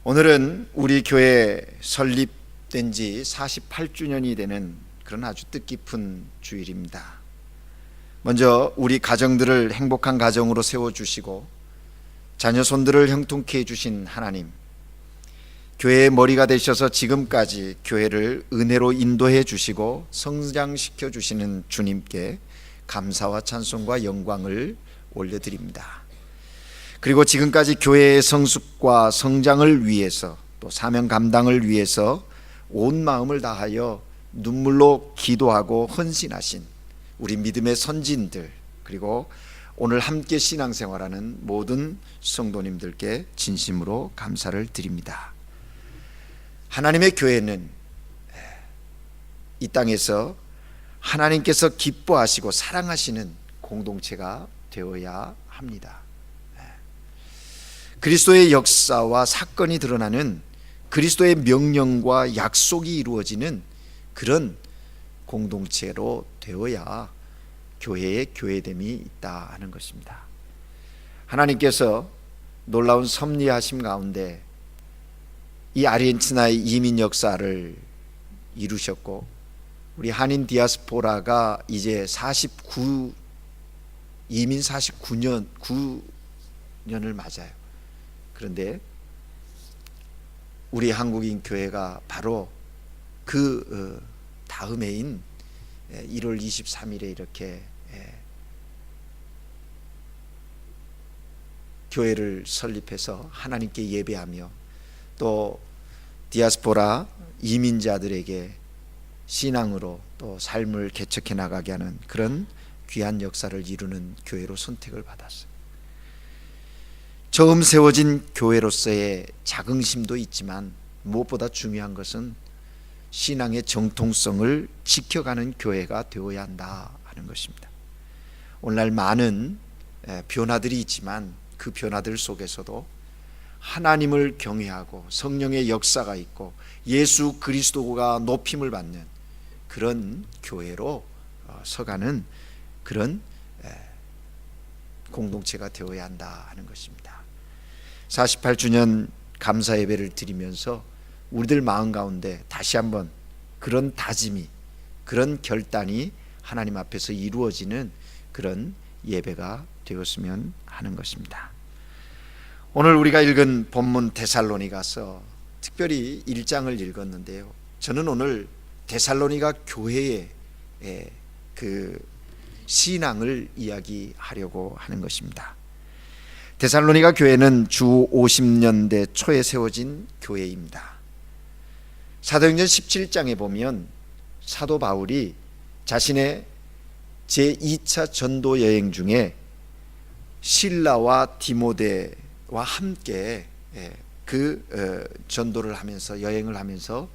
오늘은 우리 교회 설립된 지 48주년이 되는 그런 아주 뜻깊은 주일입니다. 먼저 우리 가정들을 행복한 가정으로 세워주시고 자녀 손들을 형통케 해주신 하나님, 교회의 머리가 되셔서 지금까지 교회를 은혜로 인도해 주시고 성장시켜 주시는 주님께 감사와 찬송과 영광을 올려드립니다. 그리고 지금까지 교회의 성숙과 성장을 위해서, 또 사명 감당을 위해서 온 마음을 다하여 눈물로 기도하고 헌신하신 우리 믿음의 선진들, 그리고 오늘 함께 신앙생활하는 모든 성도님들께 진심으로 감사를 드립니다. 하나님의 교회는 이 땅에서 하나님께서 기뻐하시고 사랑하시는 공동체가 되어야 합니다. 그리스도의 역사와 사건이 드러나는, 그리스도의 명령과 약속이 이루어지는 그런 공동체로 되어야 교회의 교회됨이 있다 하는 것입니다. 하나님께서 놀라운 섭리하심 가운데 이 아르헨티나의 이민 역사를 이루셨고, 우리 한인 디아스포라가 이제 이민 49년을 맞아요. 그런데 우리 한국인 교회가 바로 그 다음 해인 1월 23일에 이렇게 교회를 설립해서 하나님께 예배하며 또 디아스포라 이민자들에게 신앙으로 또 삶을 개척해 나가게 하는 그런 귀한 역사를 이루는 교회로 선택을 받았어요. 처음 세워진 교회로서의 자긍심도 있지만 무엇보다 중요한 것은 신앙의 정통성을 지켜가는 교회가 되어야 한다 하는 것입니다. 오늘날 많은 변화들이 있지만 그 변화들 속에서도 하나님을 경외하고 성령의 역사가 있고 예수 그리스도가 높임을 받는 그런 교회로 서가는 그런 공동체가 되어야 한다 하는 것입니다. 48주년 감사 예배를 드리면서 우리들 마음 가운데 다시 한번 그런 다짐이, 그런 결단이 하나님 앞에서 이루어지는 그런 예배가 되었으면 하는 것입니다. 오늘 우리가 읽은 본문 데살로니가서 특별히 1장을 읽었는데요, 저는 오늘 데살로니가 교회의 그 신앙을 이야기하려고 하는 것입니다. 데살로니가 교회는 주 50년대 초에 세워진 교회입니다. 사도행전 17장에 보면 사도 바울이 자신의 제2차 전도 여행 중에 실라와 디모데와 함께 그 전도를 하면서, 여행을 하면서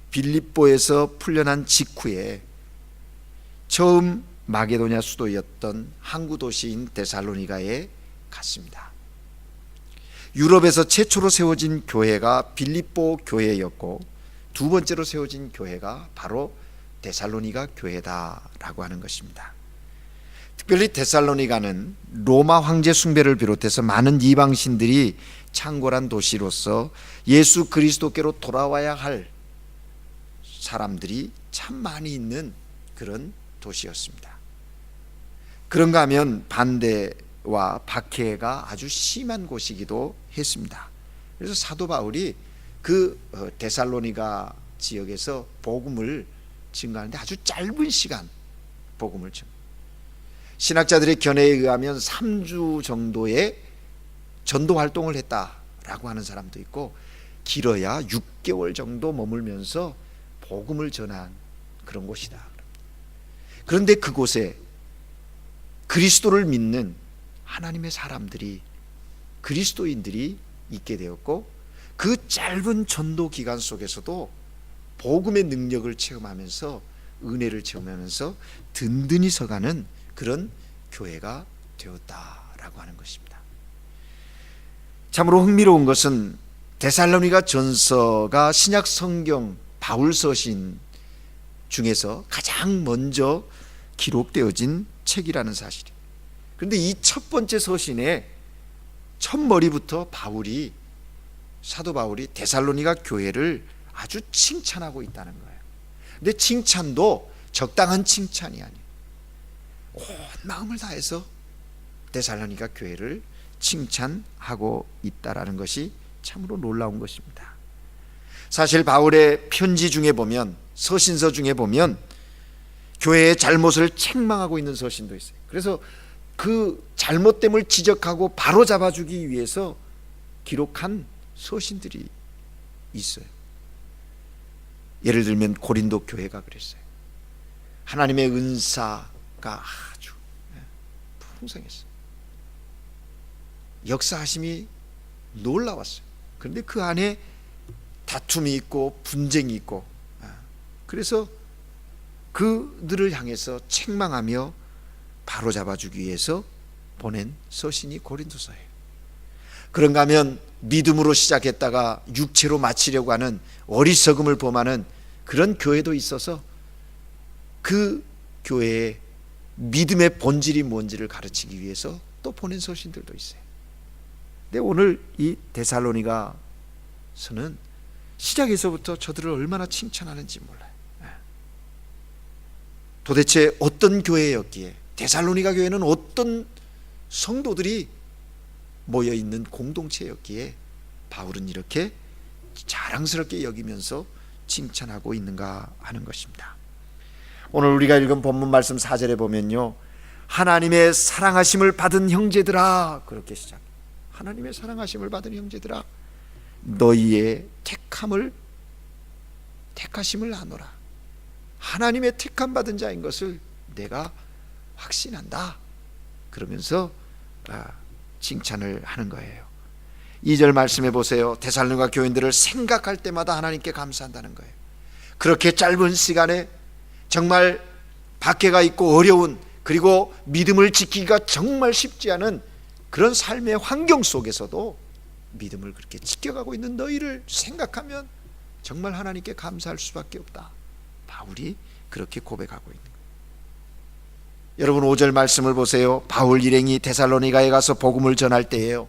빌립보에서 풀려난 직후에 처음 마게도냐 수도였던 항구 도시인 데살로니가에 갔습니다. 유럽에서 최초로 세워진 교회가 빌립보 교회였고, 두 번째로 세워진 교회가 바로 데살로니가 교회다라고 하는 것입니다. 특별히 데살로니가는 로마 황제 숭배를 비롯해서 많은 이방신들이 창궐한 도시로서 예수 그리스도께로 돌아와야 할 사람들이 참 많이 있는 그런 도시였습니다. 그런가 하면 반대와 박해가 아주 심한 곳이기도 했습니다. 그래서 사도 바울이 그 데살로니가 지역에서 복음을 증거하는데 아주 짧은 시간 복음을 증거. 신학자들의 견해에 의하면 3주 정도의 전도 활동을 했다라고 하는 사람도 있고, 길어야 6개월 정도 머물면서 복음을 전한 그런 곳이다. 그런데 그곳에 그리스도를 믿는 하나님의 사람들이, 그리스도인들이 있게 되었고, 그 짧은 전도 기간 속에서도 복음의 능력을 체험하면서, 은혜를 체험하면서 든든히 서가는 그런 교회가 되었다라고 하는 것입니다. 참으로 흥미로운 것은 데살로니가 전서가 신약 성경 바울 서신 중에서 가장 먼저 기록되어진 책이라는 사실이에요. 그런데 이 첫 번째 서신에 첫 머리부터 바울이 사도 바울이 데살로니가 교회를 아주 칭찬하고 있다는 거예요. 근데 칭찬도 적당한 칭찬이 아니에요. 온 마음을 다해서 데살로니가 교회를 칭찬하고 있다라는 것이 참으로 놀라운 것입니다. 사실 바울의 편지 중에 보면, 서신서 중에 보면 교회의 잘못을 책망하고 있는 서신도 있어요. 그래서 그 잘못됨을 지적하고 바로 잡아주기 위해서 기록한 서신들이 있어요. 예를 들면 고린도 교회가 그랬어요. 하나님의 은사가 아주 풍성했어요. 역사하심이 놀라웠어요. 그런데 그 안에 다툼이 있고 분쟁이 있고, 그래서 그들을 향해서 책망하며 바로잡아주기 위해서 보낸 서신이 고린도서예요. 그런가 하면 믿음으로 시작했다가 육체로 마치려고 하는 어리석음을 범하는 그런 교회도 있어서 그 교회의 믿음의 본질이 뭔지를 가르치기 위해서 또 보낸 서신들도 있어요. 근데 오늘 이 데살로니가서는 시작에서부터 저들을 얼마나 칭찬하는지 몰라요. 도대체 어떤 교회였기에, 데살로니가 교회는 어떤 성도들이 모여있는 공동체였기에 바울은 이렇게 자랑스럽게 여기면서 칭찬하고 있는가 하는 것입니다. 오늘 우리가 읽은 본문 말씀 4절에 보면요, 하나님의 사랑하심을 받은 형제들아, 그렇게 시작해요. 하나님의 사랑하심을 받은 형제들아, 너희의 택하심을 하노라. 하나님의 택함 받은 자인 것을 내가 확신한다. 그러면서 칭찬을 하는 거예요. 2절 말씀해 보세요. 데살로니가 교인들을 생각할 때마다 하나님께 감사한다는 거예요. 그렇게 짧은 시간에 정말 박해가 있고 어려운, 그리고 믿음을 지키기가 정말 쉽지 않은 그런 삶의 환경 속에서도 믿음을 그렇게 지켜가고 있는 너희를 생각하면 정말 하나님께 감사할 수밖에 없다. 바울이 그렇게 고백하고 있는 거예요. 여러분 5절 말씀을 보세요. 바울 일행이 데살로니가에 가서 복음을 전할 때에요,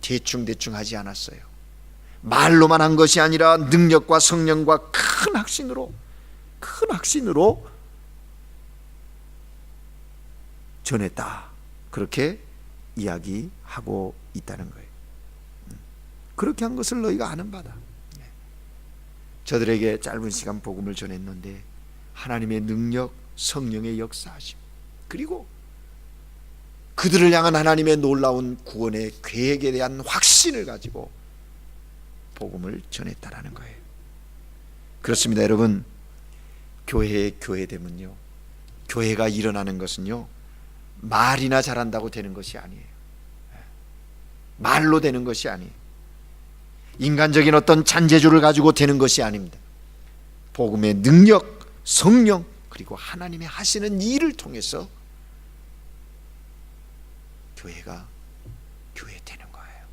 대충 하지 않았어요. 말로만 한 것이 아니라 능력과 성령과 큰 확신으로 전했다. 그렇게 이야기하고 있다는 거예요. 그렇게 한 것을 너희가 아는 바다. 저들에게 짧은 시간 복음을 전했는데 하나님의 능력, 성령의 역사하심, 그리고 그들을 향한 하나님의 놀라운 구원의 계획에 대한 확신을 가지고 복음을 전했다라는 거예요. 그렇습니다. 여러분, 교회의 교회됨은요, 교회가 일어나는 것은요, 말이나 잘한다고 되는 것이 아니에요. 말로 되는 것이 아니에요. 인간적인 어떤 잔재주를 가지고 되는 것이 아닙니다. 복음의 능력, 성령, 그리고 하나님의 하시는 일을 통해서 교회가 교회 되는 거예요.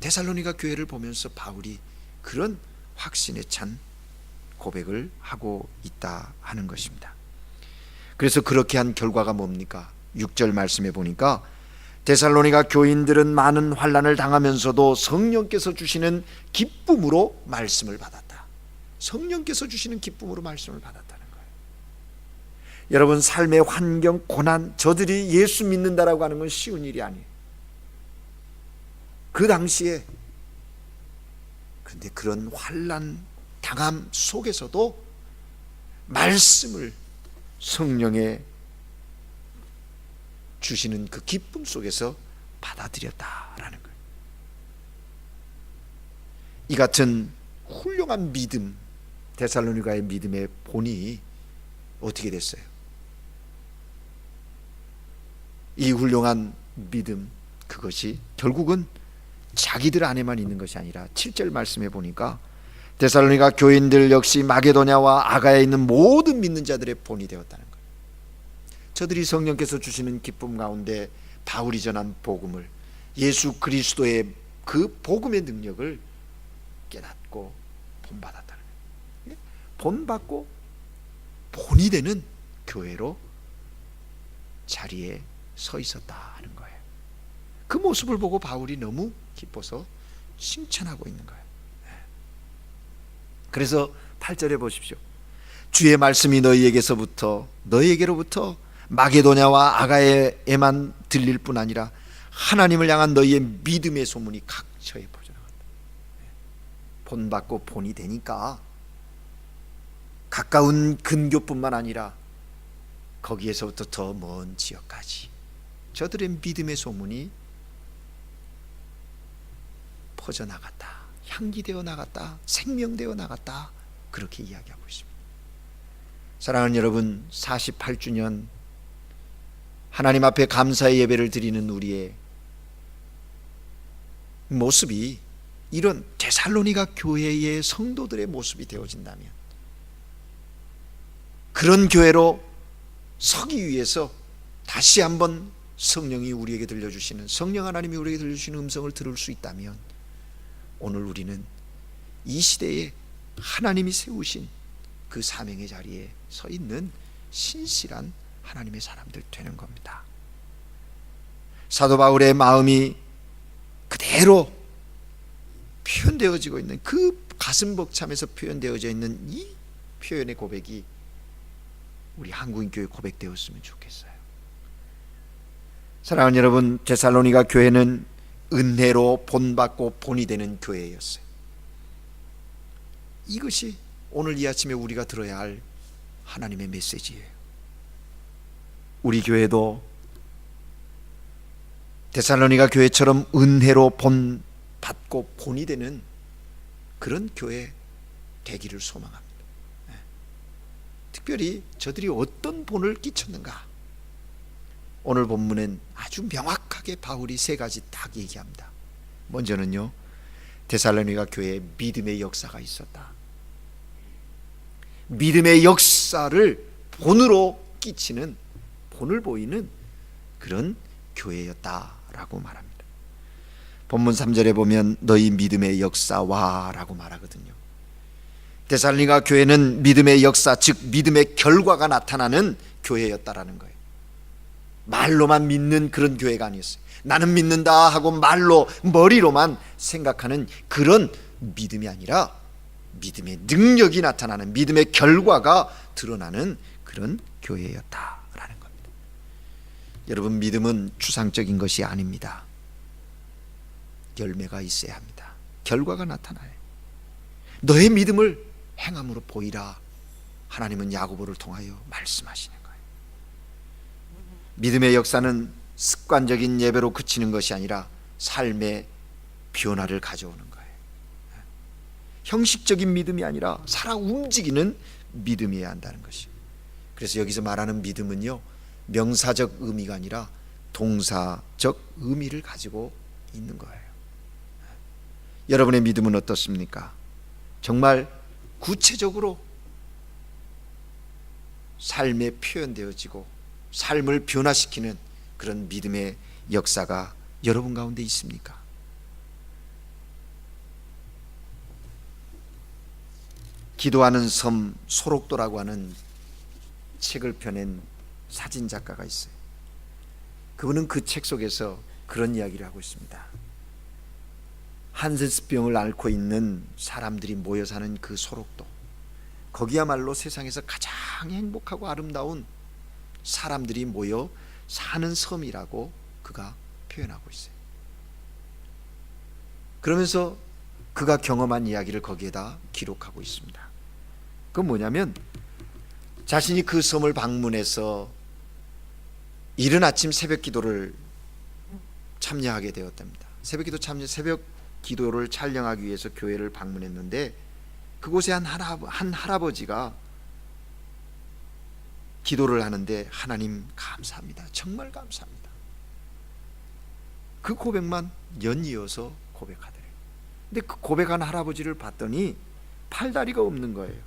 데살로니가 교회를 보면서 바울이 그런 확신에 찬 고백을 하고 있다 하는 것입니다. 그래서 그렇게 한 결과가 뭡니까? 6절 말씀해 보니까 데살로니가 교인들은 많은 환난을 당하면서도 성령께서 주시는 기쁨으로 말씀을 받았다. 성령께서 주시는 기쁨으로 말씀을 받았다는 거예요. 여러분, 삶의 환경, 고난, 저들이 예수 믿는다라고 하는 건 쉬운 일이 아니에요. 그 당시에, 그런데 그런 환난 당함 속에서도 말씀을, 성령의 주시는 그 기쁨 속에서 받아들였다라는 거예요. 이 같은 훌륭한 믿음, 데살로니가의 믿음의 본이 어떻게 됐어요? 이 훌륭한 믿음, 그것이 결국은 자기들 안에만 있는 것이 아니라 7절 말씀해 보니까 데살로니가 교인들 역시 마게도냐와 아가야에 있는 모든 믿는 자들의 본이 되었다는 거예요. 저들이 성령께서 주시는 기쁨 가운데 바울이 전한 복음을, 예수 그리스도의 그 복음의 능력을 깨닫고 본받았다는 거예요. 본받고 본이 되는 교회로 자리에 서 있었다 하는 거예요. 그 모습을 보고 바울이 너무 기뻐서 칭찬하고 있는 거예요. 그래서 8절에 보십시오. 주의 말씀이 너희에게로부터 마게도냐와 아가야에만 들릴 뿐 아니라 하나님을 향한 너희의 믿음의 소문이 각처에 퍼져나간다. 본받고 본이 되니까 가까운 근교뿐만 아니라 거기에서부터 더 먼 지역까지 저들의 믿음의 소문이 퍼져나갔다, 향기되어 나갔다, 생명되어 나갔다, 그렇게 이야기하고 있습니다. 사랑하는 여러분, 48주년 하나님 앞에 감사의 예배를 드리는 우리의 모습이 이런 데살로니가 교회의 성도들의 모습이 되어진다면, 그런 교회로 서기 위해서 다시 한번 성령이 우리에게 들려주시는, 성령 하나님이 우리에게 들려주시는 음성을 들을 수 있다면, 오늘 우리는 이 시대에 하나님이 세우신 그 사명의 자리에 서 있는 신실한 하나님의 사람들 되는 겁니다. 사도 바울의 마음이 그대로 표현되어지고 있는, 그 가슴 벅참에서 표현되어져 있는 이 표현의 고백이 우리 한국인교회 고백되었으면 좋겠어요. 사랑하는 여러분, 데살로니가 교회는 은혜로 본받고 본이 되는 교회였어요. 이것이 오늘 이 아침에 우리가 들어야 할 하나님의 메시지예요. 우리 교회도 데살로니가 교회처럼 은혜로 본받고 본이 되는 그런 교회 되기를 소망합니다. 특별히 저들이 어떤 본을 끼쳤는가, 오늘 본문엔 아주 명확하게 바울이 세 가지 딱 얘기합니다. 먼저는요, 데살로니가 교회에 믿음의 역사가 있었다. 믿음의 역사를 본으로 끼치는, 본을 보이는 그런 교회였다라고 말합니다. 본문 3절에 보면 너희 믿음의 역사와 라고 말하거든요. 데살로니가 교회는 믿음의 역사, 즉 믿음의 결과가 나타나는 교회였다라는 거예요. 말로만 믿는 그런 교회가 아니었어요. 나는 믿는다 하고 말로, 머리로만 생각하는 그런 믿음이 아니라 믿음의 능력이 나타나는, 믿음의 결과가 드러나는 그런 교회였다라는 겁니다. 여러분, 믿음은 추상적인 것이 아닙니다. 열매가 있어야 합니다. 결과가 나타나요. 너의 믿음을 행함으로 보이라, 하나님은 야고보를 통하여 말씀하시는 거예요. 믿음의 역사는 습관적인 예배로 그치는 것이 아니라 삶의 변화를 가져오는 거예요. 형식적인 믿음이 아니라 살아 움직이는 믿음이어야 한다는 것이에요. 그래서 여기서 말하는 믿음은요, 명사적 의미가 아니라 동사적 의미를 가지고 있는 거예요. 여러분의 믿음은 어떻습니까? 정말 구체적으로 삶에 표현되어지고 삶을 변화시키는 그런 믿음의 역사가 여러분 가운데 있습니까? 기도하는 섬 소록도라고 하는 책을 펴낸 사진 작가가 있어요. 그분은 그 책 속에서 그런 이야기를 하고 있습니다. 한센스병을 앓고 있는 사람들이 모여 사는 그 소록도, 거기야말로 세상에서 가장 행복하고 아름다운 사람들이 모여 사는 섬이라고 그가 표현하고 있어요. 그러면서 그가 경험한 이야기를 거기에다 기록하고 있습니다. 그건 뭐냐면, 자신이 그 섬을 방문해서 이른 아침 새벽 기도를 참여하게 되었답니다. 새벽 기도를 촬영하기 위해서 교회를 방문했는데, 그곳에 한 할아버지가 기도를 하는데, 하나님 감사합니다, 정말 감사합니다, 그 고백만 연이어서 고백하더래요. 근데 그 고백한 할아버지를 봤더니 팔다리가 없는 거예요.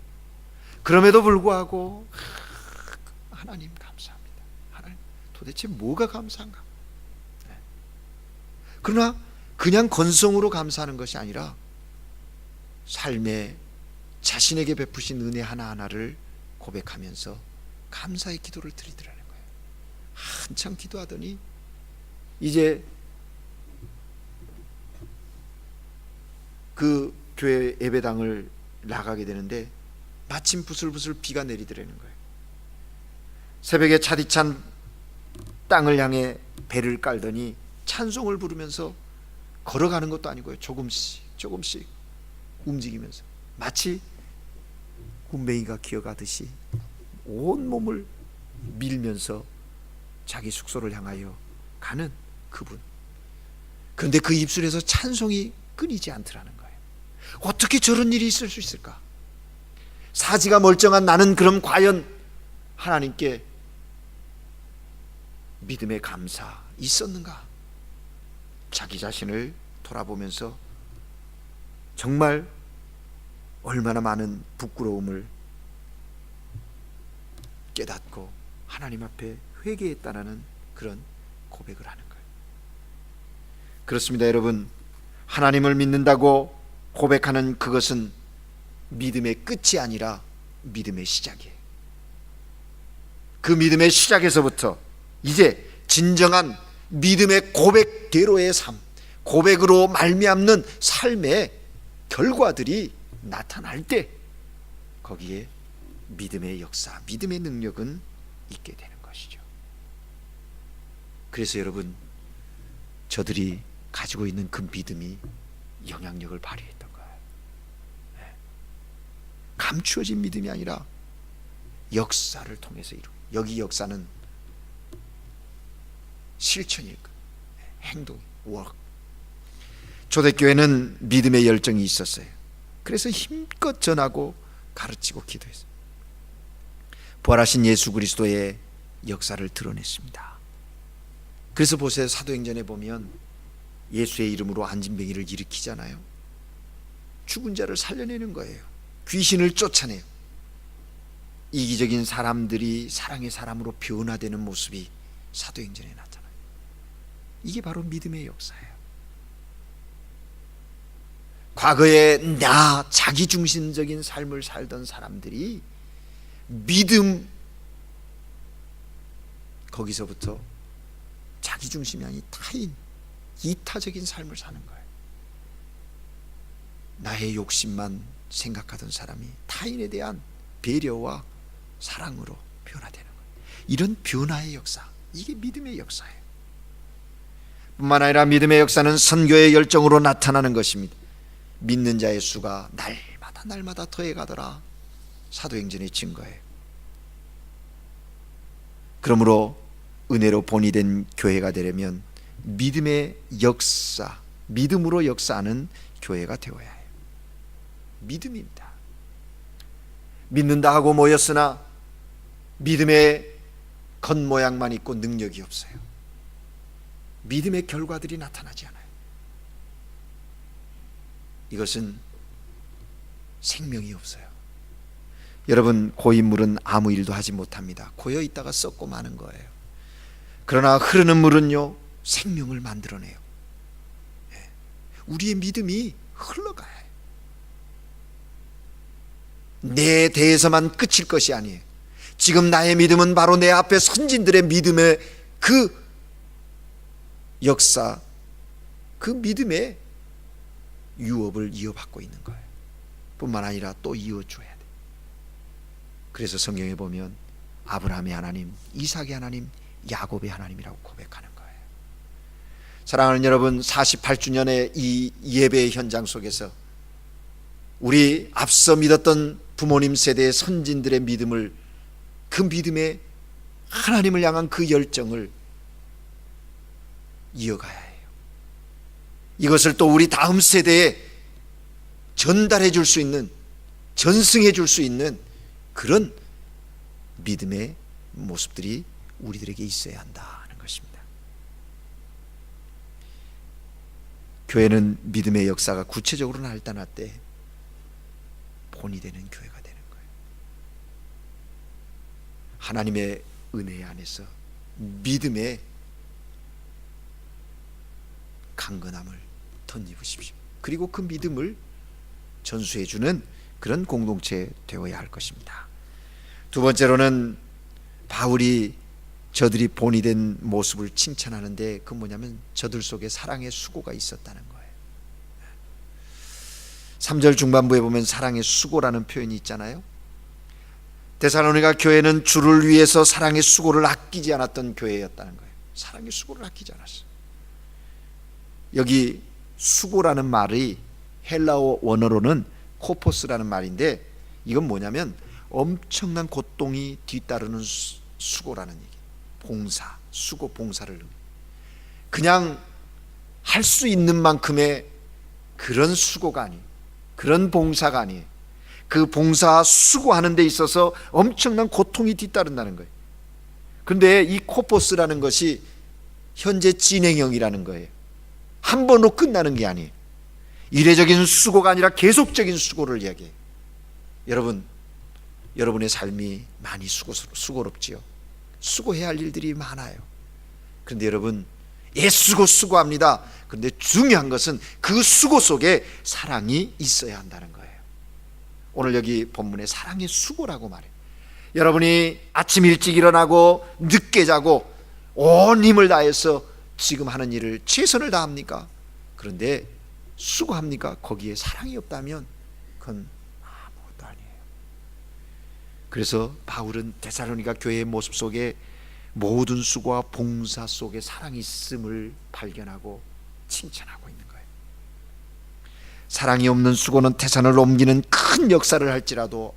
그럼에도 불구하고 하나님 감사합니다, 하나님 도대체 뭐가 감사한가. 그러나 그냥 건성으로 감사하는 것이 아니라 삶에 자신에게 베푸신 은혜 하나하나를 고백하면서 감사의 기도를 드리더라는 거예요. 한참 기도하더니 이제 그 교회 예배당을 나가게 되는데 마침 부슬부슬 비가 내리더라는 거예요. 새벽에 차디찬 땅을 향해 배를 깔더니 찬송을 부르면서 걸어가는 것도 아니고요, 조금씩 움직이면서 마치 군뱅이가 기어가듯이 온 몸을 밀면서 자기 숙소를 향하여 가는 그분. 그런데 그 입술에서 찬송이 끊이지 않더라는 거예요. 어떻게 저런 일이 있을 수 있을까? 사지가 멀쩡한 나는 그럼 과연 하나님께 믿음의 감사 있었는가? 자기 자신을 돌아보면서 정말 얼마나 많은 부끄러움을 깨닫고 하나님 앞에 회개했다라는 그런 고백을 하는 거예요. 그렇습니다, 여러분. 하나님을 믿는다고 고백하는 그것은 믿음의 끝이 아니라 믿음의 시작이에요. 그 믿음의 시작에서부터 이제 진정한 믿음의 고백대로의 삶, 고백으로 말미암는 삶의 결과들이 나타날 때 거기에 믿음의 역사, 믿음의 능력은 있게 되는 것이죠. 그래서 여러분, 저들이 가지고 있는 그 믿음이 영향력을 발휘했던 거예요. 감추어진 믿음이 아니라 역사를 통해서 여기 역사는 실천일 거예요. 행동, 워크. 초대교회는 믿음의 열정이 있었어요. 그래서 힘껏 전하고 가르치고 기도했어요. 부활하신 예수 그리스도의 역사를 드러냈습니다. 그래서 보세요, 사도행전에 보면 예수의 이름으로 안진뱅이를 일으키잖아요. 죽은 자를 살려내는 거예요. 귀신을 쫓아내요. 이기적인 사람들이 사랑의 사람으로 변화되는 모습이 사도행전에 나타나요. 이게 바로 믿음의 역사예요. 과거에 자기중심적인 삶을 살던 사람들이 믿음, 거기서부터 자기중심이 아닌 타인, 이타적인 삶을 사는 거예요. 나의 욕심만 생각하던 사람이 타인에 대한 배려와 사랑으로 변화되는 거예요. 이런 변화의 역사, 이게 믿음의 역사예요. 뿐만 아니라 믿음의 역사는 선교의 열정으로 나타나는 것입니다. 믿는 자의 수가 날마다 더해가더라. 사도행전의 증거예요. 그러므로 은혜로 본이 된 교회가 되려면 믿음의 역사, 믿음으로 역사하는 교회가 되어야 해요. 믿음입니다. 믿는다 하고 모였으나 믿음의 겉모양만 있고 능력이 없어요. 믿음의 결과들이 나타나지 않아요. 이것은 생명이 없어요. 여러분, 고인물은 아무 일도 하지 못합니다. 고여 있다가 썩고 마는 거예요. 그러나 흐르는 물은요, 생명을 만들어내요. 우리의 믿음이 흘러가요. 내 대해서만 끝일 것이 아니에요. 지금 나의 믿음은 바로 내 앞에 선진들의 믿음의 그 역사, 그 믿음의 유업을 이어받고 있는 거예요. 뿐만 아니라 또 이어줘야 돼. 그래서 성경에 보면 아브라함의 하나님, 이삭의 하나님, 야곱의 하나님이라고 고백하는 거예요. 사랑하는 여러분, 48주년의 이 예배의 현장 속에서 우리 앞서 믿었던 부모님 세대의 선진들의 믿음을, 그 믿음의 하나님을 향한 그 열정을 이어가야 해요. 이것을 또 우리 다음 세대에 전달해 줄 수 있는, 전승해 줄 수 있는 그런 믿음의 모습들이 우리들에게 있어야 한다는 것입니다. 교회는 믿음의 역사가 구체적으로 나타날 때 본이 되는 교회가 되는 거예요. 하나님의 은혜 안에서 믿음의 강건함을 덧입으십시오. 그리고 그 믿음을 전수해주는 그런 공동체 되어야 할 것입니다. 두 번째로는 바울이 저들이 본이 된 모습을 칭찬하는데, 그 뭐냐면 저들 속에 사랑의 수고가 있었다는 거예요. 3절 중반부에 보면 사랑의 수고라는 표현이 있잖아요. 데살로니가 교회는 주를 위해서 사랑의 수고를 아끼지 않았던 교회였다는 거예요. 사랑의 수고를 아끼지 않았어요. 여기 수고라는 말이 헬라어 원어로는 코포스라는 말인데, 이건 뭐냐면 엄청난 고통이 뒤따르는 수고라는 얘기. 봉사, 수고, 봉사를 그냥 할 수 있는 만큼의 그런 수고가 아니에요. 그런 봉사가 아니에요. 그 봉사 수고하는 데 있어서 엄청난 고통이 뒤따른다는 거예요. 그런데 이 코포스라는 것이 현재 진행형이라는 거예요. 한 번으로 끝나는 게 아니에요. 이례적인 수고가 아니라 계속적인 수고를 이야기해요. 여러분의 삶이 많이 수고롭지요. 수고해야 할 일들이 많아요. 그런데 여러분, 애쓰고 수고합니다. 그런데 중요한 것은 그 수고 속에 사랑이 있어야 한다는 거예요. 오늘 여기 본문에 사랑의 수고라고 말해요. 여러분이 아침 일찍 일어나고 늦게 자고 온 힘을 다해서 지금 하는 일을 최선을 다합니까? 그런데 수고합니까? 거기에 사랑이 없다면 그건 아무것도 아니에요. 그래서 바울은 데살로니가 교회의 모습 속에 모든 수고와 봉사 속에 사랑이 있음을 발견하고 칭찬하고 있는 거예요. 사랑이 없는 수고는 태산을 옮기는 큰 역사를 할지라도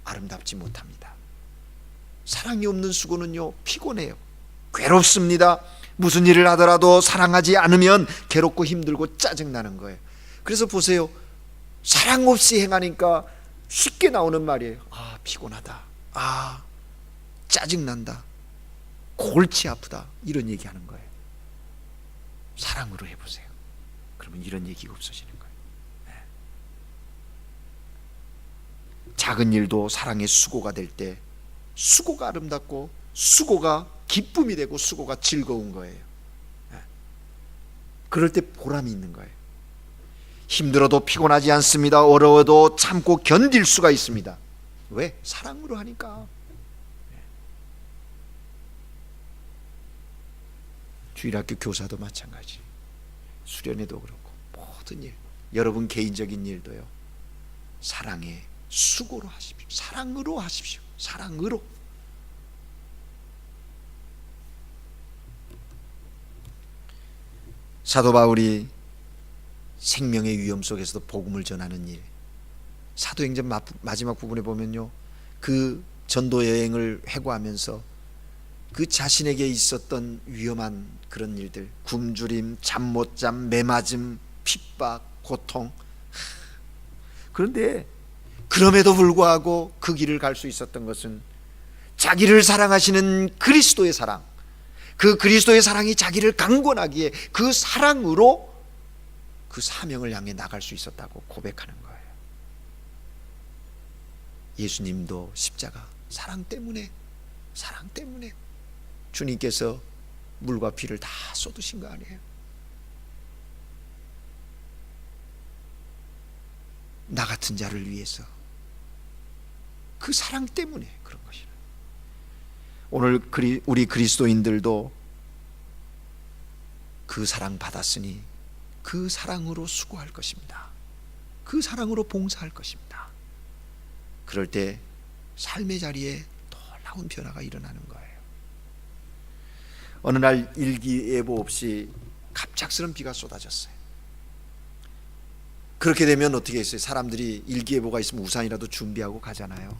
아름답지 못합니다. 사랑이 없는 수고는요, 피곤해요. 괴롭습니다. 무슨 일을 하더라도 사랑하지 않으면 괴롭고 힘들고 짜증나는 거예요. 그래서 보세요, 사랑 없이 행하니까 쉽게 나오는 말이에요. 아, 피곤하다. 아, 짜증난다. 골치 아프다. 이런 얘기하는 거예요. 사랑으로 해보세요. 그러면 이런 얘기가 없어지는 거예요. 네. 작은 일도 사랑의 수고가 될 때 수고가 아름답고 수고가 기쁨이 되고 수고가 즐거운 거예요. 네. 그럴 때 보람이 있는 거예요. 힘들어도 피곤하지 않습니다. 어려워도 참고 견딜 수가 있습니다. 왜? 사랑으로 하니까. 주일학교 교사도 마찬가지, 수련회도 그렇고 모든 일, 여러분 개인적인 일도요, 사랑의 수고로 하십시오. 사랑으로 하십시오. 사랑으로. 사도 바울이 생명의 위험 속에서도 복음을 전하는 일, 사도행전 마지막 부분에 보면요, 그 전도 여행을 회고하면서 그 자신에게 있었던 위험한 그런 일들, 굶주림, 잠 못 잠, 매맞음, 핍박, 고통. 그런데 그럼에도 불구하고 그 길을 갈 수 있었던 것은 자기를 사랑하시는 그리스도의 사랑, 그 그리스도의 사랑이 자기를 강권하기에 그 사랑으로 그 사명을 향해 나갈 수 있었다고 고백하는 거예요. 예수님도 십자가 사랑 때문에 주님께서 물과 피를 다 쏟으신 거 아니에요? 나 같은 자를 위해서 그 사랑 때문에 그런 것이라. 오늘 우리 그리스도인들도 그 사랑 받았으니 그 사랑으로 수고할 것입니다. 그 사랑으로 봉사할 것입니다. 그럴 때 삶의 자리에 놀라운 변화가 일어나는 거예요. 어느 날 일기예보 없이 갑작스런 비가 쏟아졌어요. 그렇게 되면 어떻게 했어요? 사람들이 일기예보가 있으면 우산이라도 준비하고 가잖아요.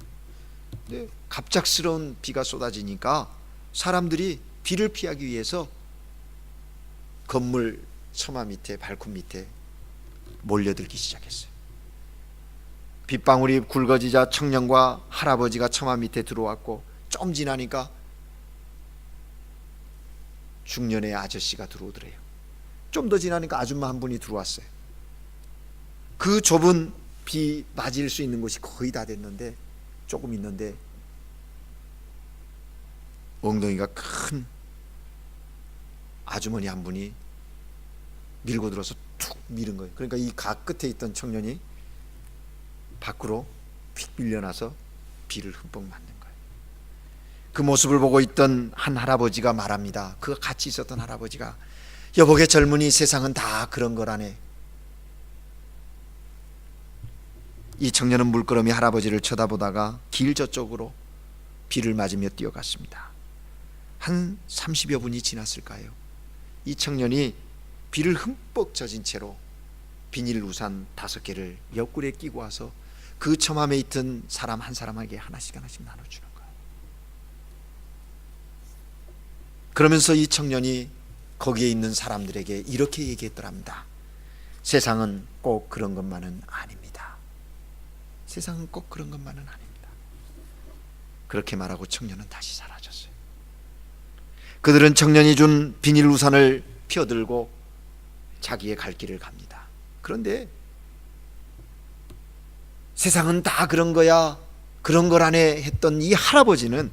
근데 갑작스러운 비가 쏟아지니까 사람들이 비를 피하기 위해서 건물 처마 밑에, 발코 밑에 몰려들기 시작했어요. 빗방울이 굵어지자 청년과 할아버지가 처마 밑에 들어왔고, 좀 지나니까 중년의 아저씨가 들어오더래요. 좀 더 지나니까 아줌마 한 분이 들어왔어요. 그 좁은 비 맞을 수 있는 곳이 거의 다 됐는데, 조금 있는데 엉덩이가 큰 아주머니 한 분이 밀고 들어서 툭 밀은 거예요. 그러니까 이 각 끝에 있던 청년이 밖으로 휙 밀려나서 비를 흠뻑 맞는 거예요. 그 모습을 보고 있던 한 할아버지가 말합니다. 그 같이 있었던 할아버지가, 여보게 젊은이, 세상은 다 그런 거라네. 이 청년은 물끄러미 할아버지를 쳐다보다가 길 저쪽으로 비를 맞으며 뛰어갔습니다. 한 30여 분이 지났을까요? 이 청년이 비를 흠뻑 젖은 채로 비닐 우산 5개를 옆구리에 끼고 와서 그 처맘에 있던 사람 한 사람에게 하나씩 나눠주는 거예요. 그러면서 이 청년이 거기에 있는 사람들에게 이렇게 얘기했더랍니다. 세상은 꼭 그런 것만은 아닙니다. 세상은 꼭 그런 것만은 아닙니다. 그렇게 말하고 청년은 다시 사라졌어요. 그들은 청년이 준 비닐 우산을 펴들고 자기의 갈 길을 갑니다. 그런데 세상은 다 그런 거야, 그런 거라네 했던 이 할아버지는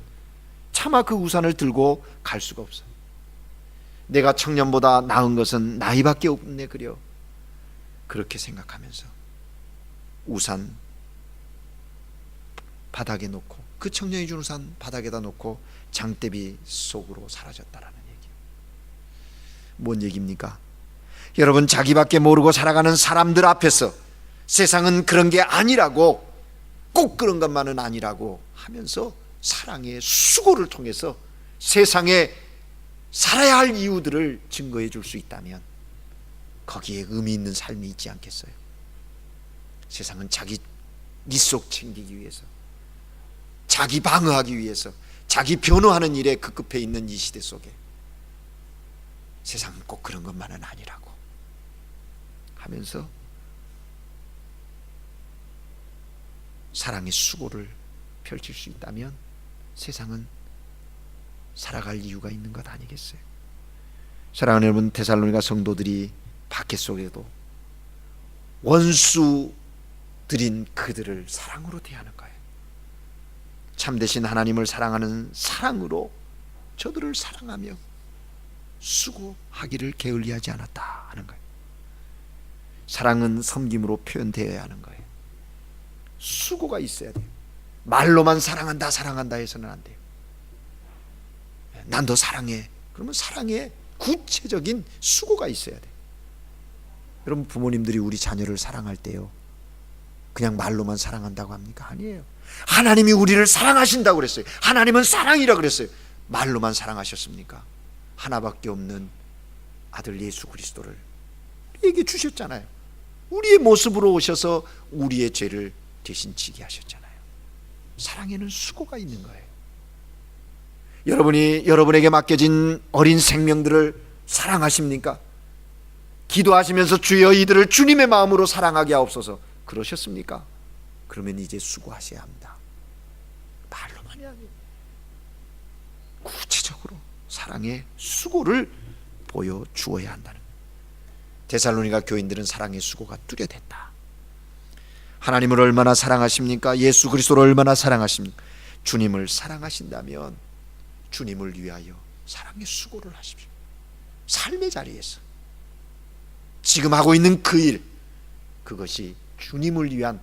차마 그 우산을 들고 갈 수가 없어요. 내가 청년보다 나은 것은 나이밖에 없네 그려. 그렇게 생각하면서 우산 바닥에 놓고, 그 청년이 준 우산 바닥에다 놓고 장대비 속으로 사라졌다라는 얘기예요. 뭔 얘기입니까? 여러분, 자기밖에 모르고 살아가는 사람들 앞에서 세상은 그런 게 아니라고, 꼭 그런 것만은 아니라고 하면서 사랑의 수고를 통해서 세상에 살아야 할 이유들을 증거해 줄 수 있다면 거기에 의미 있는 삶이 있지 않겠어요? 세상은 자기 밑속 챙기기 위해서, 자기 방어하기 위해서, 자기 변호하는 일에 급급해 있는 이 시대 속에 세상은 꼭 그런 것만은 아니라고 하면서 사랑의 수고를 펼칠 수 있다면 세상은 살아갈 이유가 있는 것 아니겠어요? 사랑하는 여러분, 데살로니가 성도들이 박해 속에도 원수들인 그들을 사랑으로 대하는 거예요. 참되신 하나님을 사랑하는 사랑으로 저들을 사랑하며 수고하기를 게을리하지 않았다 하는 거예요. 사랑은 섬김으로 표현되어야 하는 거예요. 수고가 있어야 돼요. 말로만 사랑한다 해서는 안 돼요. 난 너 사랑해. 그러면 사랑에 구체적인 수고가 있어야 돼요. 여러분, 부모님들이 우리 자녀를 사랑할 때요, 그냥 말로만 사랑한다고 합니까? 아니에요. 하나님이 우리를 사랑하신다고 그랬어요. 하나님은 사랑이라 그랬어요. 말로만 사랑하셨습니까? 하나밖에 없는 아들 예수 그리스도를 우리에게 주셨잖아요. 우리의 모습으로 오셔서 우리의 죄를 대신 지게 하셨잖아요. 사랑에는 수고가 있는 거예요. 여러분이 여러분에게 맡겨진 어린 생명들을 사랑하십니까? 기도하시면서 주여 이들을 주님의 마음으로 사랑하게 하옵소서 그러셨습니까? 그러면 이제 수고하셔야 합니다. 말로만이 아니에요. 구체적으로 사랑의 수고를 보여주어야 한다는 거예요. 데살로니가 교인들은 사랑의 수고가 뚜렷했다. 하나님을 얼마나 사랑하십니까? 예수 그리스도를 얼마나 사랑하십니까? 주님을 사랑하신다면 주님을 위하여 사랑의 수고를 하십시오. 삶의 자리에서 지금 하고 있는 그 일, 그것이 주님을 위한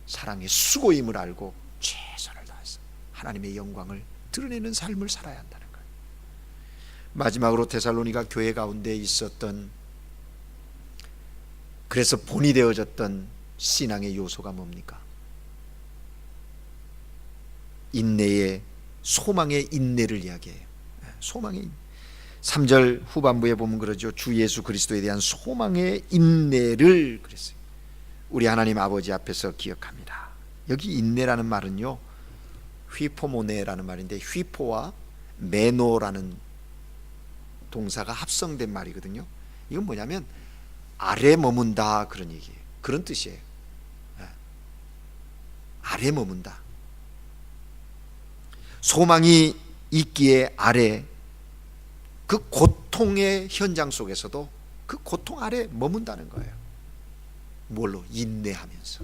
사랑의 수고임을 알고 최선을 다해서 하나님의 영광을 드러내는 삶을 살아야 한다는 거예요. 마지막으로 데살로니가 교회 가운데 있었던, 그래서 본이 되어졌던 신앙의 요소가 뭡니까? 인내의, 소망의 인내를 이야기해요. 소망의 인내. 3절 후반부에 보면 그러죠. 주 예수 그리스도에 대한 소망의 인내를 그랬어요. 우리 하나님 아버지 앞에서 기억합니다. 여기 인내라는 말은요, 휘포모네라는 말인데, 휘포와 메노라는 동사가 합성된 말이거든요. 이건 뭐냐면 아래 머문다, 그런 얘기예요. 그런 뜻이에요. 아래 머문다. 소망이 있기에 아래, 그 고통의 현장 속에서도 그 고통 아래 머문다는 거예요. 뭘로? 인내하면서.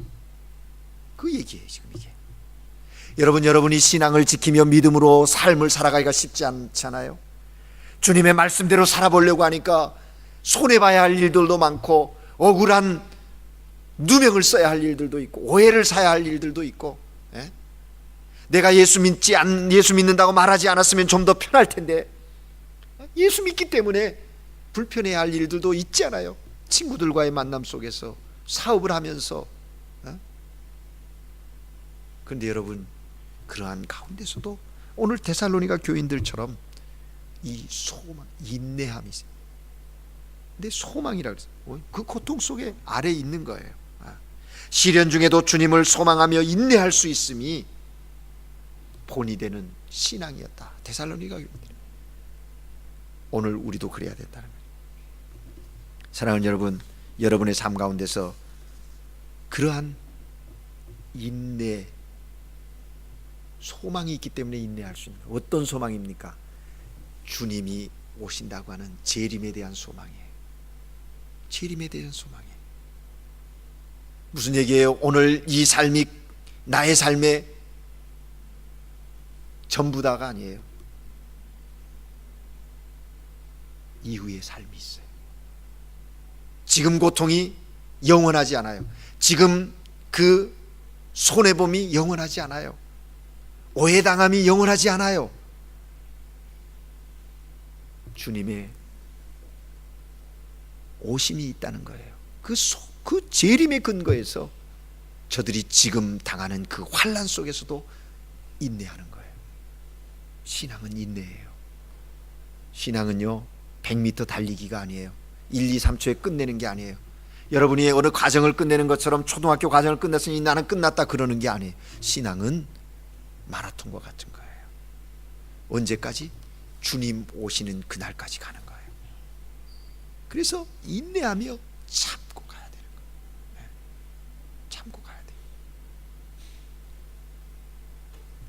그 얘기예요 지금 이게. 여러분이 신앙을 지키며 믿음으로 삶을 살아가기가 쉽지 않잖아요. 주님의 말씀대로 살아보려고 하니까 손해봐야 할 일들도 많고, 억울한 누명을 써야 할 일들도 있고, 오해를 사야 할 일들도 있고, 내가 예수 믿는다고 말하지 않았으면 좀 더 편할 텐데, 예수 믿기 때문에 불편해야 할 일들도 있잖아요. 친구들과의 만남 속에서, 사업을 하면서, 그런데 여러분, 그러한 가운데서도 오늘 데살로니가 교인들처럼 이 소망, 인내함이 있어요. 근데 소망이라 그랬어요. 그 고통 속에 아래 있는 거예요. 시련 중에도 주님을 소망하며 인내할 수 있음이 본이 되는 신앙이었다. 데살로니가 교인들. 오늘 우리도 그래야 된다는 거예요. 사랑하는 여러분, 여러분의 삶 가운데서 그러한 인내, 소망이 있기 때문에 인내할 수 있는 거예요. 어떤 소망입니까? 주님이 오신다고 하는 재림에 대한 소망이에요. 재림에 대한 소망이에요. 무슨 얘기예요? 오늘 이 삶이 나의 삶의 전부다가 아니에요. 이후의 삶이 있어요. 지금 고통이 영원하지 않아요. 지금 그 손해봄이 영원하지 않아요. 오해당함이 영원하지 않아요. 주님의 오심이 있다는 거예요. 그 재림의 근거에서 저들이 지금 당하는 그 환난 속에서도 인내하는 거예요. 신앙은 인내예요. 신앙은요 100m 달리기가 아니에요. 1, 2, 3초에 끝내는 게 아니에요. 여러분이 어느 과정을 끝내는 것처럼 초등학교 과정을 끝냈으니 나는 끝났다 그러는 게 아니에요. 신앙은 마라톤과 같은 거예요. 언제까지? 주님 오시는 그날까지 가는 거예요. 그래서 인내하며 참고 가야 되는 거예요. 참고 가야 돼요.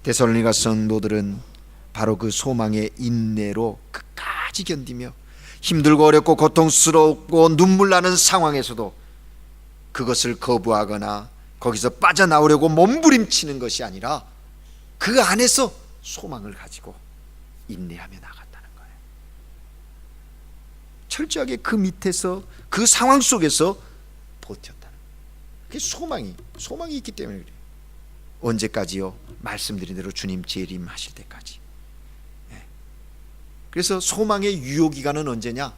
데살로니가 성도들은 바로 그 소망의 인내로 끝까지 견디며 힘들고 어렵고 고통스럽고 눈물 나는 상황에서도 그것을 거부하거나 거기서 빠져나오려고 몸부림치는 것이 아니라 그 안에서 소망을 가지고 인내하며 나갔다는 거예요. 철저하게 그 밑에서 그 상황 속에서 버텼다는 거예요. 그게 소망이 있기 때문에 그래요. 언제까지요? 말씀드린 대로 주님 재림하실 때까지. 그래서 소망의 유효기간은 언제냐?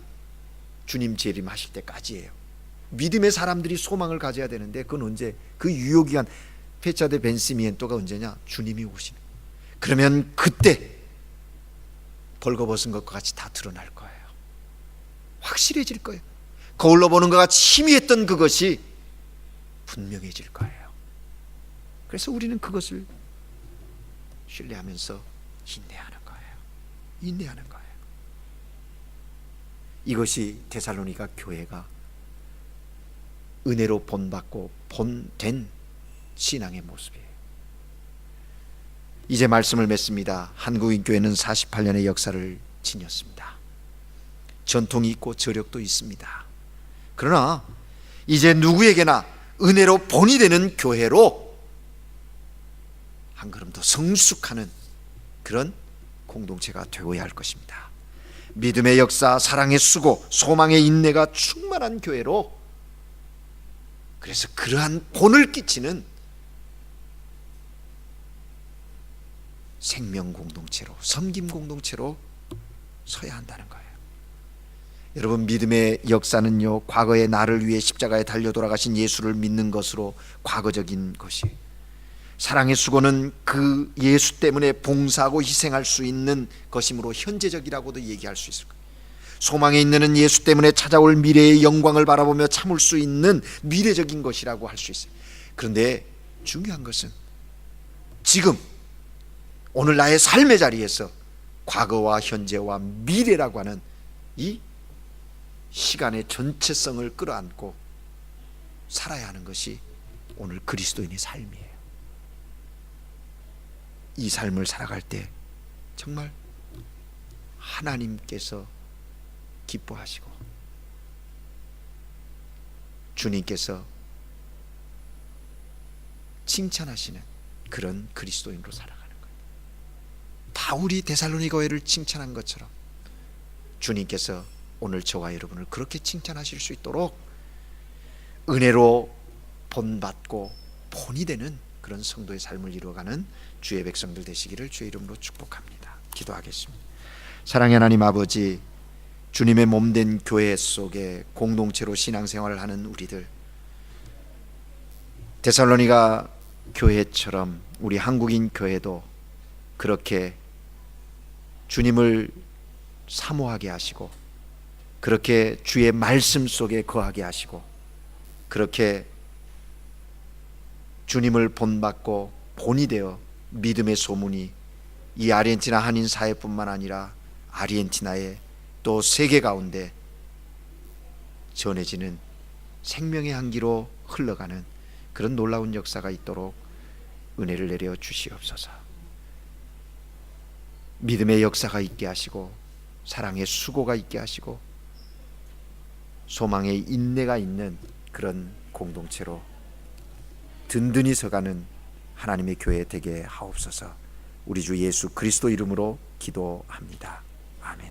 주님 재림하실 때까지예요. 믿음의 사람들이 소망을 가져야 되는데 그건 언제? 그 유효기간, 페차데 벤시미엔토가 언제냐? 주님이 오시는. 그러면 그때 벌거벗은 것과 같이 다 드러날 거예요. 확실해질 거예요. 거울로 보는 것과 같이 희미했던 그것이 분명해질 거예요. 그래서 우리는 그것을 신뢰하면서 인내하는 거예요. 인내하는 거예요. 이것이 데살로니가 교회가 은혜로 본받고 본된 신앙의 모습이에요. 이제 말씀을 맺습니다. 한국인 교회는 48년의 역사를 지녔습니다. 전통이 있고 저력도 있습니다. 그러나 이제 누구에게나 은혜로 본이 되는 교회로 한 걸음 더 성숙하는 그런 공동체가 되어야 할 것입니다. 믿음의 역사, 사랑의 수고, 소망의 인내가 충만한 교회로, 그래서 그러한 본을 끼치는 생명 공동체로, 섬김 공동체로 서야 한다는 거예요. 여러분, 믿음의 역사는요, 과거의 나를 위해 십자가에 달려 돌아가신 예수를 믿는 것으로 과거적인 것이에요. 사랑의 수고는 그 예수 때문에 봉사하고 희생할 수 있는 것이므로 현재적이라고도 얘기할 수 있을 거예요. 소망의 인내는 예수 때문에 찾아올 미래의 영광을 바라보며 참을 수 있는 미래적인 것이라고 할 수 있어요. 그런데 중요한 것은 지금 오늘 나의 삶의 자리에서 과거와 현재와 미래라고 하는 이 시간의 전체성을 끌어안고 살아야 하는 것이 오늘 그리스도인의 삶이에요. 이 삶을 살아갈 때 정말 하나님께서 기뻐하시고 주님께서 칭찬하시는 그런 그리스도인으로 살아가는 거예요. 바울이 데살로니 교회를 칭찬한 것처럼 주님께서 오늘 저와 여러분을 그렇게 칭찬하실 수 있도록 은혜로 본받고 본이 되는 그런 성도의 삶을 이루어가는 주의 백성들 되시기를 주의 이름으로 축복합니다. 기도하겠습니다. 사랑의 하나님 아버지, 주님의 몸된 교회 속에 공동체로 신앙생활을 하는 우리들, 데살로니가 교회처럼 우리 한국인 교회도 그렇게 주님을 사모하게 하시고, 그렇게 주의 말씀 속에 거하게 하시고, 그렇게 주님을 본받고 본이 되어 믿음의 소문이 이 아르헨티나 한인 사회뿐만 아니라 아르헨티나의 또 세계 가운데 전해지는 생명의 향기로 흘러가는 그런 놀라운 역사가 있도록 은혜를 내려 주시옵소서. 믿음의 역사가 있게 하시고, 사랑의 수고가 있게 하시고, 소망의 인내가 있는 그런 공동체로 든든히 서가는 하나님의 교회 되게 하옵소서. 우리 주 예수 그리스도 이름으로 기도합니다. 아멘.